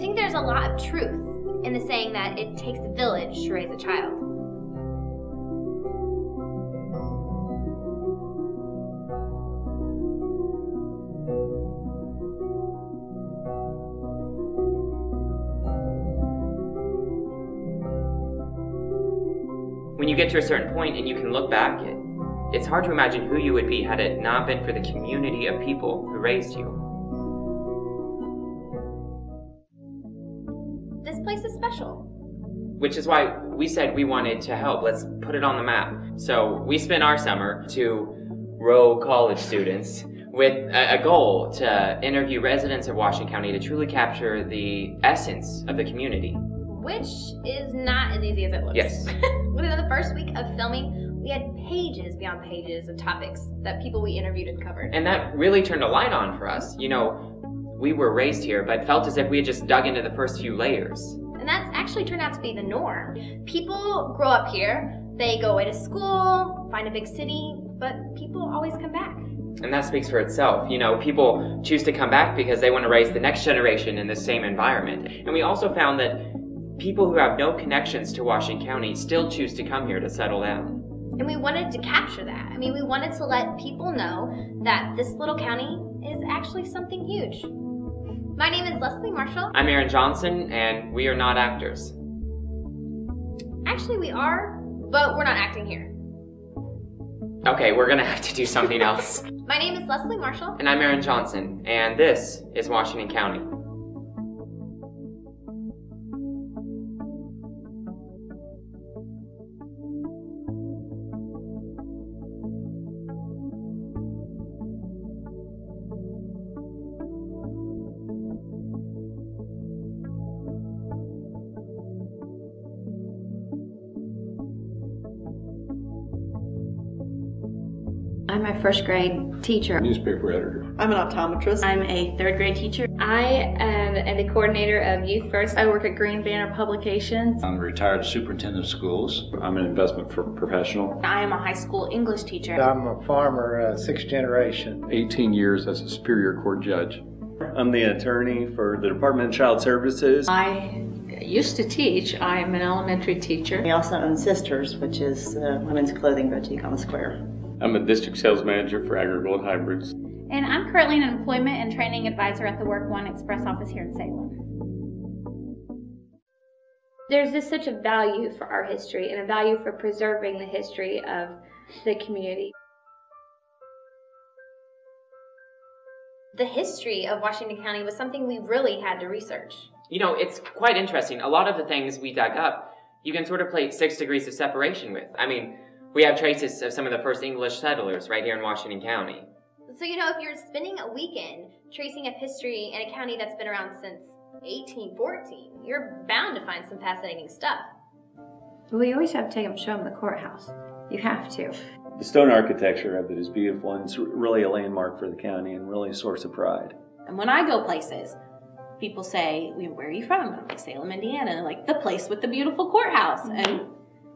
think there's a lot of truth in the saying that it takes a village to raise a child. When you get to a certain point and you can look back, it's hard to imagine who you would be had it not been for the community of people who raised you. This place is special. Which is why we said we wanted to help. Let's put it on the map. So we spent our summer to row college students with a goal to interview residents of Washington County to truly capture the essence of the community. Which is not as easy as it looks. Yes. Within the first week of filming, we had pages beyond pages of topics that people we interviewed had covered. And that really turned a light on for us. You know, we were raised here, but felt as if we had just dug into the first few layers. And that's actually turned out to be the norm. People grow up here, they go away to school, find a big city, but people always come back. And that speaks for itself. You know, people choose to come back because they want to raise the next generation in the same environment. And we also found that people who have no connections to Washington County still choose to come here to settle down. And we wanted to capture that. I mean, we wanted to let people know that this little county is actually something huge. My name is Leslie Marshall. I'm Aaron Johnson, and we are not actors. Actually, we are, but we're not acting here. Okay, we're gonna have to do something else. My name is Leslie Marshall. And I'm Aaron Johnson, and this is Washington County. I'm a first grade teacher. Newspaper editor. I'm an optometrist. I'm a third grade teacher. I am the coordinator of Youth First. I work at Green Banner Publications. I'm a retired superintendent of schools. I'm an investment professional. I am a high school English teacher. I'm a farmer, sixth generation. 18 years as a Superior Court judge. I'm the attorney for the Department of Child Services. I used to teach. I'm an elementary teacher. We also own Sisters, which is a women's clothing boutique on the square. I'm a district sales manager for Agri-Gold Hybrids. And I'm currently an employment and training advisor at the Work One Express office here in Salem. There's just such a value for our history and a value for preserving the history of the community. The history of Washington County was something we really had to research. You know, it's quite interesting. A lot of the things we dug up, you can sort of play 6 degrees of separation with. I mean, we have traces of some of the first English settlers right here in Washington County. So, you know, if you're spending a weekend tracing up history in a county that's been around since 1814, you're bound to find some fascinating stuff. Well, you always have to take them, show them the courthouse. You have to. The stone architecture of it is beautiful, and it's really a landmark for the county and really a source of pride. And when I go places, people say, where are you from? And I'm like, Salem, Indiana. And like, the place with the beautiful courthouse. And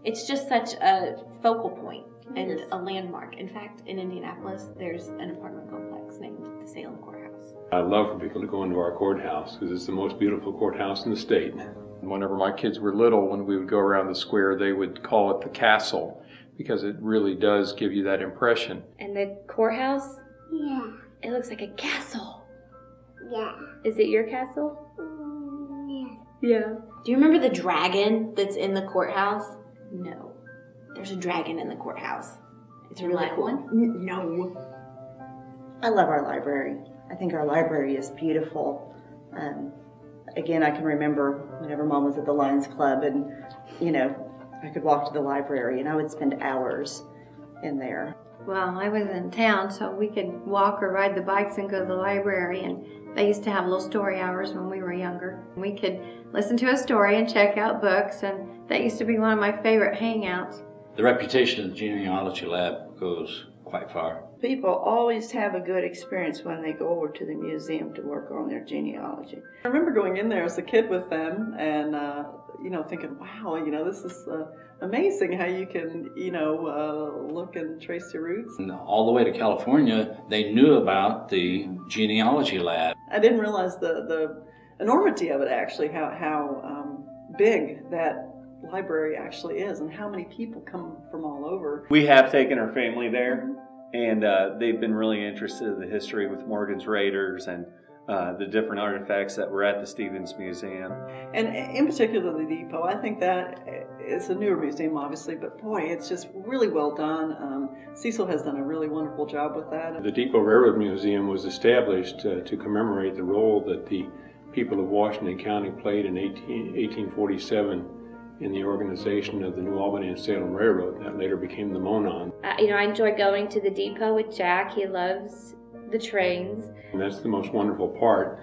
it's just such a focal point and a landmark. In fact, in Indianapolis, there's an apartment complex named the Salem Courthouse. I love for people to go into our courthouse because it's the most beautiful courthouse in the state. Whenever my kids were little, when we would go around the square, they would call it the castle because it really does give you that impression. And the courthouse? Yeah. It looks like a castle. Yeah. Is it your castle? Yeah. Yeah. Do you remember the dragon that's in the courthouse? No. There's a dragon in the courthouse. It's really cool. One? No. I love our library. I think our library is beautiful. Again, I can remember whenever Mom was at the Lions Club and, you know, I could walk to the library and I would spend hours in there. Well, I was in town, so we could walk or ride the bikes and go to the library, and they used to have little story hours when we were younger. We could listen to a story and check out books, and that used to be one of my favorite hangouts. The reputation of the Genealogy Lab goes quite far. People always have a good experience when they go over to the museum to work on their genealogy. I remember going in there as a kid with them and, you know, thinking, wow, you know, this is amazing how you can, you know, look and trace your roots. And all the way to California, they knew about the Genealogy Lab. I didn't realize the enormity of it, actually, how big that library actually is and how many people come from all over. We have taken our family there, and they've been really interested in the history with Morgan's Raiders and the different artifacts that were at the Stevens Museum. And in particular the depot, I think that it's a newer museum obviously, but boy, it's just really well done. Cecil has done a really wonderful job with that. The Depot Railroad Museum was established to commemorate the role that the people of Washington County played in 1847 in the organization of the New Albany and Salem Railroad that later became the Monon. I enjoy going to the depot with Jack. He loves the trains. And that's the most wonderful part,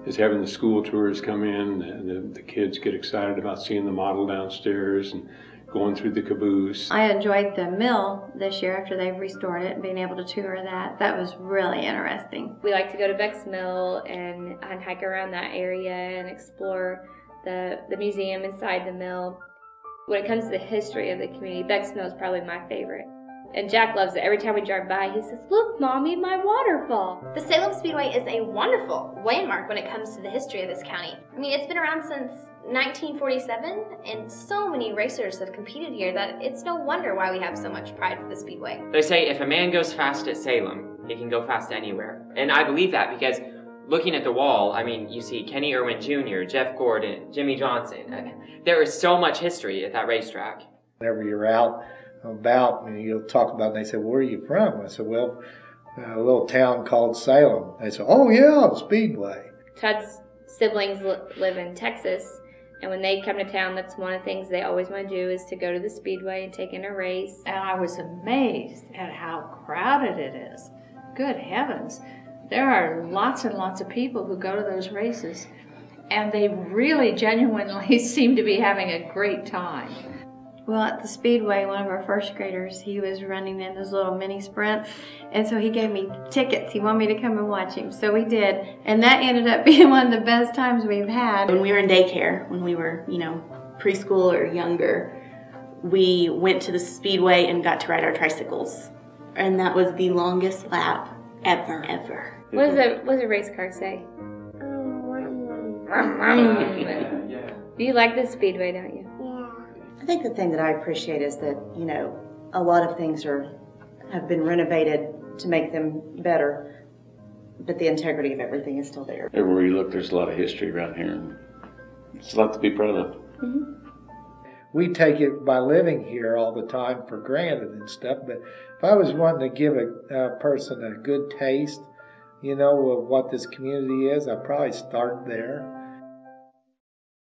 is having the school tours come in. The kids get excited about seeing the model downstairs and going through the caboose. I enjoyed the mill this year after they've restored it and being able to tour that. That was really interesting. We like to go to Beck's Mill and hike around that area and explore the museum inside the mill. When it comes to the history of the community, Beck's Mill is probably my favorite. And Jack loves it. Every time we drive by, he says, "Look, Mommy, my waterfall." The Salem Speedway is a wonderful landmark when it comes to the history of this county. I mean, it's been around since 1947, and so many racers have competed here that it's no wonder why we have so much pride for the Speedway. They say if a man goes fast at Salem, he can go fast anywhere. And I believe that because looking at the wall, I mean, you see Kenny Irwin Jr., Jeff Gordon, Jimmy Johnson. There is so much history at that racetrack. Whenever you're out about, and you'll talk about, and they say, "Where are you from?" I said, "Well, a little town called Salem." They said, "Oh yeah, the Speedway." Todd's siblings live in Texas, and when they come to town, that's one of the things they always want to do is to go to the Speedway and take in a race. And I was amazed at how crowded it is. Good heavens. There are lots and lots of people who go to those races, and they really genuinely seem to be having a great time. Well, at the Speedway, one of our first graders, he was running in those little mini sprints, and so he gave me tickets. He wanted me to come and watch him, so we did, and that ended up being one of the best times we've had. When we were in daycare, when we were, preschool or younger, we went to the Speedway and got to ride our tricycles, and that was the longest lap ever. What does a race car say? You like the Speedway, don't you? I think the thing that I appreciate is that, a lot of things have been renovated to make them better, but the integrity of everything is still there. Everywhere you look, there's a lot of history around here, and it's a lot to be proud of. Mm-hmm. We take it by living here all the time for granted and stuff, but if I was wanting to give a person a good taste, of what this community is, I'd probably start there.